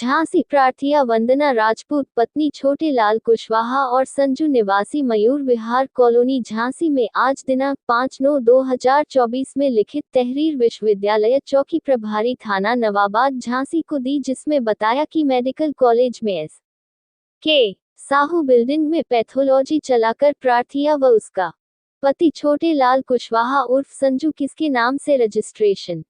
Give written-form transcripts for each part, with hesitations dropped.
झांसी प्रार्थिया वंदना राजपूत पत्नी छोटे लाल कुशवाहा और संजू निवासी मयूर विहार कॉलोनी झांसी में आज दिनांक 5/9/2024 में लिखित तहरीर विश्वविद्यालय चौकी प्रभारी थाना नवाबाद झांसी को दी, जिसमें बताया कि मेडिकल कॉलेज में एस.के. साहू बिल्डिंग में पैथोलॉजी चलाकर प्रार्थिया व उसका पति छोटे लाल कुशवाहा उर्फ संजू किसके नाम से रजिस्ट्रेशन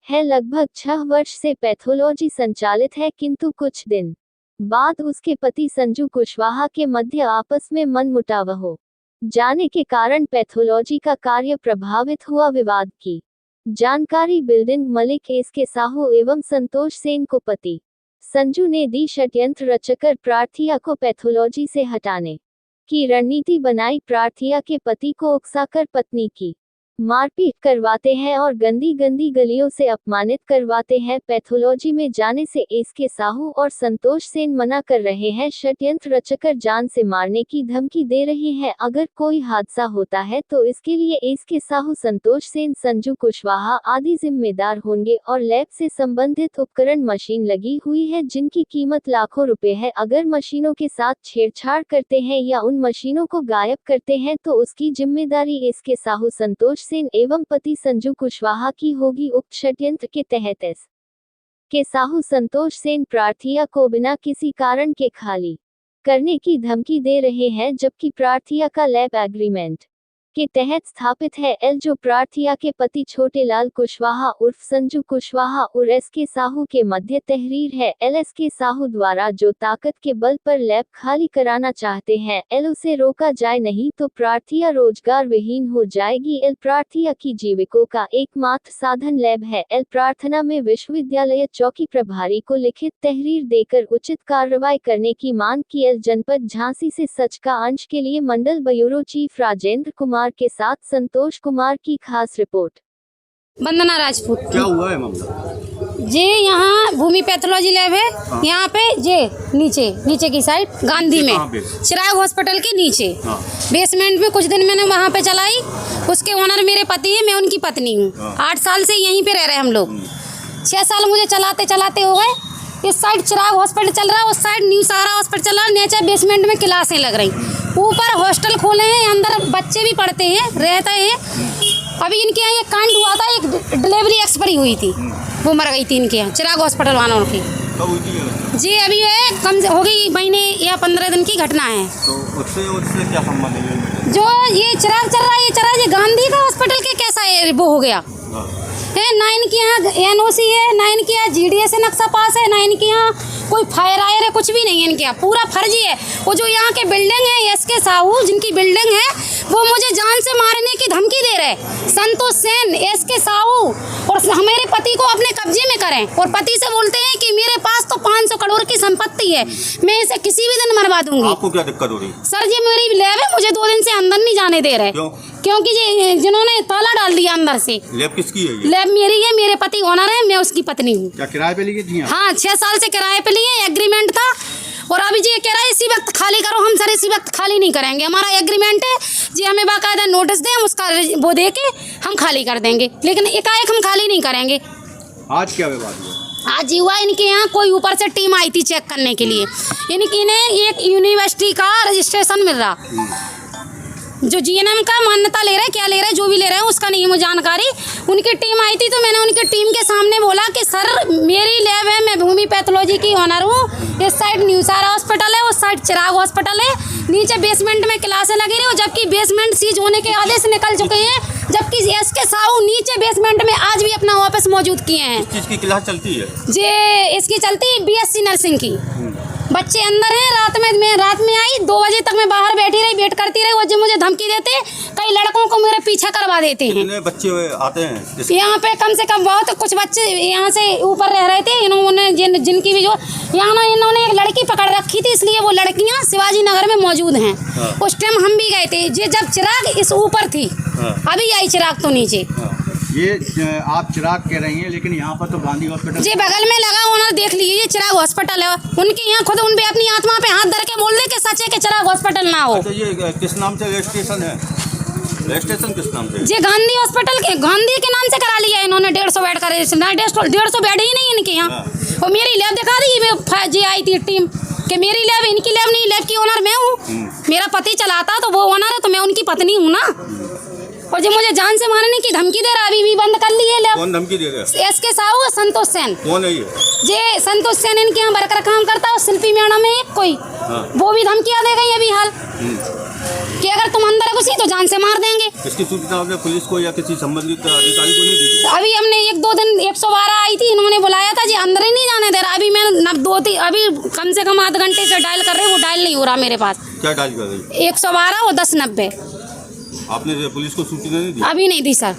है। लगभग 6 वर्ष से पैथोलॉजी संचालित है, किंतु कुछ दिन बाद उसके पति संजू कुशवाहा के मध्य आपस में मनमुटाव हो जाने के कारण पैथोलॉजी का कार्य प्रभावित हुआ। विवाद की जानकारी बिल्डिंग मालिक एस.के. साहू एवं संतोष सेन को पति संजू ने दी। षड्यंत्र रचकर प्रार्थिया को पैथोलॉजी से हटाने की रणनीति बनाई। प्रार्थिया के पति को उकसाकर पत्नी की मारपीट करवाते हैं और गंदी गंदी गलियों से अपमानित करवाते हैं। पैथोलॉजी में जाने से एस.के. साहू और संतोष सेन मना कर रहे हैं। षड्यंत्र रचकर जान से मारने की धमकी दे रहे हैं। अगर कोई हादसा होता है तो इसके लिए एस.के. साहू, संतोष सेन, संजू कुशवाहा आदि जिम्मेदार होंगे और लैब से संबंधित उपकरण मशीन लगी हुई है जिनकी कीमत लाखों रुपए है। अगर मशीनों के साथ छेड़छाड़ करते हैं या उन मशीनों को गायब करते हैं तो उसकी जिम्मेदारी एस.के. साहू, संतोष सेन एवं पति संजू कुशवाहा की होगी। उक्त षड्यंत्र के तहत एस.के. साहू, संतोष सेन प्रार्थिया को बिना किसी कारण के खाली करने की धमकी दे रहे हैं, जबकि प्रार्थिया का लैब एग्रीमेंट के तहत स्थापित है। जो प्रार्थिया के पति छोटे लाल कुशवाहा उर्फ संजू कुशवाहा और एस.के. साहू के मध्य तहरीर है। एस.के. साहू द्वारा जो ताकत के बल पर लैब खाली कराना चाहते हैं, उसे रोका जाए, नहीं तो प्रार्थिया रोजगार विहीन हो जाएगी। प्रार्थिया की जीविका का एकमात्र साधन लैब है। प्रार्थना में विश्वविद्यालय चौकी प्रभारी को लिखित तहरीर देकर उचित कार्रवाई करने की मांग की। जनपद झांसी से सच का अंश के लिए मंडल ब्यूरो चीफ राजेंद्र कुमार के साथ संतोष कुमार की खास रिपोर्ट। वंदना राजपूत। क्या हुआ है मामला? जे यहाँ भूमि पैथोलॉजी लैब है। हाँ। यहाँ पे जे नीचे की साइड गांधी में चिराग हॉस्पिटल के नीचे। हाँ। बेसमेंट में कुछ दिन मैंने वहाँ पे चलाई। उसके ओनर मेरे पति है, मैं उनकी पत्नी हूँ। हाँ। 8 साल से यहीं पे रह रहे हम लोग। 6 साल मुझे चलाते हो गए। इस साइड चिराग हॉस्पिटल चल रहा है, उस साइड न्यू सहारा हॉस्पिटल चल रहा है। नीचे बेसमेंट में क्लासें लग रही, ऊपर हॉस्टल खोले हैं, अंदर बच्चे भी पढ़ते हैं, रहते हैं। अभी इनके यहाँ एक कांड हुआ था, एक डिलीवरी एक्सपायरी हुई थी, वो मर गई थी इनके यहाँ चिराग हॉस्पिटल वालों की। जी अभी है कम से हो गई महीने या 15 दिन की घटना है। तो उससे क्या संबंध है? जो ये चिराग चल रहा है, ये गांधी का हॉस्पिटल के कैसा है वो हो गया है। ना इनके यहाँ NOC है, ना इनके यहाँ GDA से नक्शा पास है, ना इनके यहाँ कोई फायर आयर है, कुछ भी नहीं है इनके यहाँ। पूरा फर्जी है। वो जो यहाँ के बिल्डिंग है एस.के. साहू जिनकी बिल्डिंग है, वो मुझे जान से मारने की धमकी दे रहे। संतोष सेन, एस.के. साहू और हमारे पति को अपने कब्जे में करें और पति से बोलते हैं कि मेरे पास तो 500 करोड़ की संपत्ति है, मैं इसे किसी भी दिन मरवा दूंगी। आपको क्या दिक्कत हो रही? सर जी मेरी लैब है, मुझे 2 दिन से अंदर नहीं जाने दे रहे। क्योंकि जिन्होंने ताला डाल दिया अंदर से। लैब किसकी है ये? लैब मेरी है, मेरे पति ओनर है, मैं उसकी पत्नी हूँ। क्या किराए पे लिए थी? हाँ 6 साल से किराए पे लिए, एग्रीमेंट था। और अभी जी कह रहा है इसी वक्त खाली करो। हम सर इसी वक्त खाली नहीं करेंगे, हमारा एग्रीमेंट है जी, हमें बाकायदा नोटिस दें, हम उसका वो दे के हम खाली कर देंगे, लेकिन एकाएक हम खाली नहीं करेंगे। आज क्या विवाद हुआ? आज हुआ इनके यहाँ कोई ऊपर से टीम आई थी चेक करने के लिए। इन्हें एक यूनिवर्सिटी का रजिस्ट्रेशन मिल रहा, जो GNM का मान्यता ले रहे, क्या ले रहे, जो भी ले रहे हैं उसका नहीं है मुझे जानकारी। उनकी टीम आई थी तो मैंने उनकी टीम के सामने बोला कि सर मेरी लैब है, मैं भूमि पैथोलॉजी की ओनर हूँ। इस साइड न्यू सहारा हॉस्पिटल है, उस साइड चिराग हॉस्पिटल है, नीचे बेसमेंट में क्लासें लगी रही, जबकि बेसमेंट सीज होने के आदेश निकल चुके हैं। जबकि एस.के. साहू नीचे बेसमेंट में आज भी अपना ऑफिस मौजूद किए हैं। किस चीज़ की क्लास चलती है? जे इसकी चलती BSc नर्सिंग की। बच्चे अंदर हैं। रात में आई 2 बजे तक मैं बाहर बैठी रही, वेट करती रही। वो जो मुझे धमकी देते, कई लड़कों को मेरे पीछा करवा देते हैं। कितने बच्चे आते हैं यहाँ पे? कम से कम बहुत कुछ बच्चे यहाँ से ऊपर रह रहे थे। इन्होंने जिनकी भी जो यहाँ इन्होंने एक लड़की पकड़ रखी थी, इसलिए वो लड़कियाँ शिवाजी नगर में मौजूद हैं। हाँ। उस टाइम हम भी गए थे जब चिराग इस ऊपर थी। हाँ। अभी आई चिराग तो नीचे। ये आप चिराग कह रही हैं, लेकिन यहाँ पर तो गांधी हॉस्पिटल जी बगल में लगा ओनर, देख लीजिए ये चिराग हॉस्पिटल है। उनके यहाँ खुद उन पे अपनी आत्मा पे हाथ धर के बोल दे कि सच है कि चिराग हॉस्पिटल ना हो। अच्छा, ये किस नाम से रजिस्ट्रेशन है? रजिस्ट्रेशन किस नाम से? जी गांधी हॉस्पिटल के गांधी के नाम से करा लिया इन्होंने 150 बेड का रजिस्ट्रेशन। 150 बेड ही नहीं इनके यहाँ। और मेरी लैब दिखा दी जी आई थी टीम कि मेरी लैब इनकी लैब नहीं, लैब की ओनर मैं हूँ। मेरा पति चलाता तो वो ओनर है तो मैं उनकी पत्नी हूँ ना। और जो मुझे जान से मारने की धमकी दे रहा, अभी भी बंद कर ली है लैब। कौन धमकी दे रहा है? एसके साहू और संतोष सेन। कौन है ये? जे संतोष सेन इनके यहाँ वर्कर काम करता है। शिल्पी मैडम है एक कोई, वो भी धमकियाँ दे गई अभी हाल कि अगर तुम अंदर घुसी तो जान से मार देंगे। इसकी सूचना आपने पुलिस को या किसी संबंधित अधिकारी को नहीं दी? अभी हमने 1-2 दिन 112 आई थी, इन्होंने बुलाया था जी, अंदर ही नहीं जाने दे रहा। अभी मैं अभी कम से कम आध घंटे से डायल कर रहे, वो डायल नहीं हो रहा मेरे पास। क्या डायल कर रही? 112 और 1090। आपने पुलिस को सूचना नहीं दी? अभी नहीं दी सर।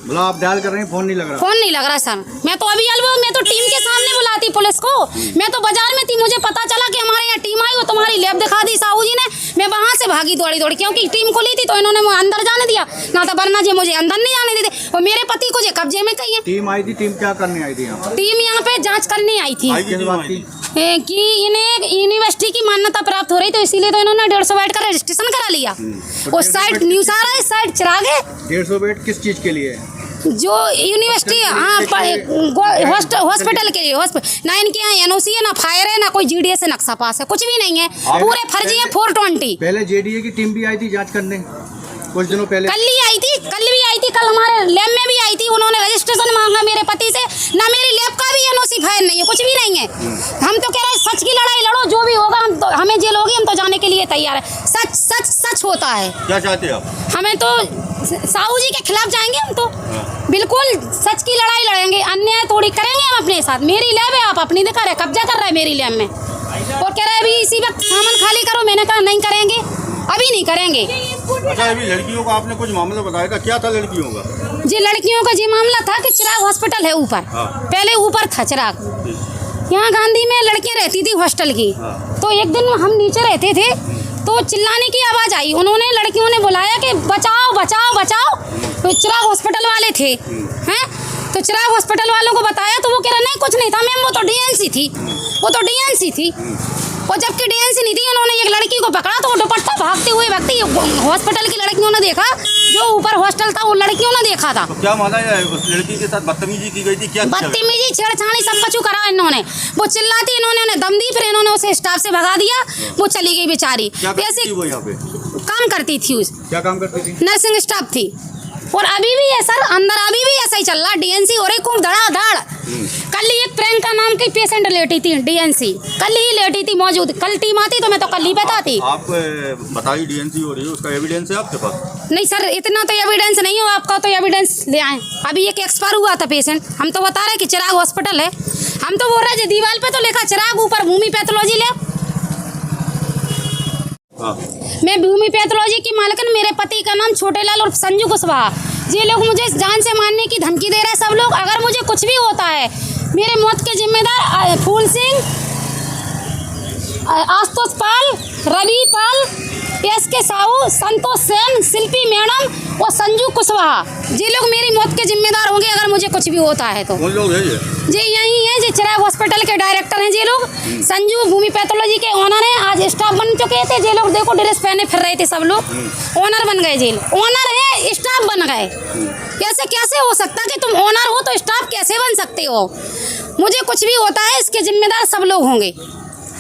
मतलब आप डायल कर रहे हैं, फोन नहीं लग रहा? फोन नहीं लग रहा सर। मैं तो अभी मैं तो टीम के सामने बुलाती पुलिस को। मैं तो बाजार में थी, मुझे पता चला कि हमारे यहाँ टीम आई, वो तुम्हारी लैब दिखा दी साहू जी ने। मैं वहाँ से भागी दौड़ी, क्योंकि टीम को ली थी तो इन्होंने मुझे अंदर जाने दिया ना, तो वरना जी मुझे अंदर नहीं जाने देते। और मेरे पति को जो कब्जे में कही है। टीम आई थी, टीम क्या करने आई थी यहाँ? टीम यहाँ पे जाँच करने आई थी कि इन्हें यूनिवर्सिटी की मान्यता प्राप्त हो रही, तो इसीलिए तो इन्होंने 150 बेड का रजिस्ट्रेशन करा लिया। उस साइड न्यूज आ रहा है, इस साइड चिराग है। 150 बेड किस चीज के लिए? जो यूनिवर्सिटी हॉस्पिटल के लिए। ना इनके यहाँ एनओसी है, ना फायर है, ना कोई जीडीए से नक्शा पास है, कुछ भी नहीं है। पूरे फर्जी है 420। पहले जेडीए की टीम भी आई थी जांच करने कुछ दिनों पहले। कल भी आई थी, कल हमारे लैब में भी आई थी। उन्होंने रजिस्ट्रेशन मांगा मेरे पति से। ना मेरी लैब का भी एनओसी फायर नहीं है, कुछ भी नहीं है। हम तो कह रहे हैं सच की लड़ाई लड़ो, जो भी होगा हम तो, हमें जेल होगी हम तो जाने के लिए तैयार है। सच होता है। क्या चाहते हैं आप? हमें तो साहू जी के खिलाफ जाएंगे हम तो, बिल्कुल सच की लड़ाई लड़ेंगे। अन्याय थोड़ी करेंगे हम अपने साथ। मेरी लैब है, आप अपनी दिखा रहे, कब्जा कर रहे हैं मेरी लैब में और कह रहे हैं अभी इसी वक्त सामान खाली करो। मैंने कहा नहीं करेंगे, अभी नहीं करेंगे। अच्छा, अभी लड़कियों का आपने कुछ मामला बताया था, क्या था लड़कियों का? जी लड़कियों का जी मामला था कि चिराग हॉस्पिटल है ऊपर। पहले ऊपर था चिराग, यहाँ गांधी में लड़कियाँ रहती थी हॉस्टल की। तो एक दिन हम नीचे रहते थे तो चिल्लाने की आवाज़ आई। उन्होंने लड़कियों ने बुलाया कि बचाओ बचाओ बचाओ। तो चिराग हॉस्पिटल वाले थे हैं, तो चिराग हॉस्पिटल वालों को बताया तो वो कह रहा नहीं कुछ नहीं था मैम, वो तो डीएनसी थी। और जबकि डीएनसी नहीं थी, उन्होंने एक लड़की को पकड़ा तो वो दुपट्टा भागते हुए व्यक्ति हॉस्पिटल की लड़कियों ने देखा, जो ऊपर हॉस्टल था वो लड़कियों ने देखा था। तो क्या माना है उस लड़की के साथ बदतमीजी की गई थी? क्या बदतमीजी छेड़छाड़ी सब कुछ करा इन्होंने। वो चिल्लाती, इन्होंने उन्हें दम दी, फिर इन्होंने उसे स्टाफ से भगा दिया। वो चली गई बेचारी। ऐसे वो यहाँ पे काम करती थी, क्या काम करती थी? नर्सिंग स्टाफ थी। और अभी भी है सर, अंदर अभी भी ऐसा ही चल रहा। डीएनसी हो रही खूब धड़ाधड़। कल ही एक प्रियंका नाम की पेशेंट लेटी थी डीएनसी, कल ही लेटी थी मौजूद। कल टीम आती तो मैं तो कल ही बताती। आप बताइए डीएनसी हो रही है, उसका एविडेंस है आपके पास? नहीं सर, इतना तो एविडेंस नहीं हो, आपका तो एविडेंस ले आए। अभी एक एक्सपायर हुआ था पेशेंट, हम तो बता रहे कि चिराग हॉस्पिटल है। हम तो बोल रहे दीवार पे तो लिखा चिराग, ऊपर भूमि पैथोलॉजी लैब। मैं भूमि पैथोलॉजी की मालकिन, मेरे पति का नाम छोटेलाल और संजू कुशवाहा। ये लोग मुझे जान से मारने की धमकी दे रहे हैं सब लोग। अगर मुझे कुछ भी होता है, मेरे मौत के जिम्मेदार फूल सिंह, आशुतोष पाल, रवि पाल, एसके साहू, संतोष सेन, शिल्पी मैडम और संजू कुशवाहा, ये लोग मेरी मौत के जिम्मेदार होंगे अगर मुझे कुछ भी होता है तो। कौन लोग हैं ये? जी यही है, जी चिराग हॉस्पिटल के डायरेक्टर हैं ये लोग। संजू भूमि पैथोलॉजी के ओनर हैं, आज स्टाफ बन चुके थे। ये लोग देखो ड्रेस पहने फिर रहे थे सब लोग, ओनर बन गए। जेल ओनर है, स्टाफ बन गए। कैसे हो सकता कि तुम ओनर हो तो स्टाफ कैसे बन सकते हो? मुझे कुछ भी होता है इसके जिम्मेदार सब लोग होंगे।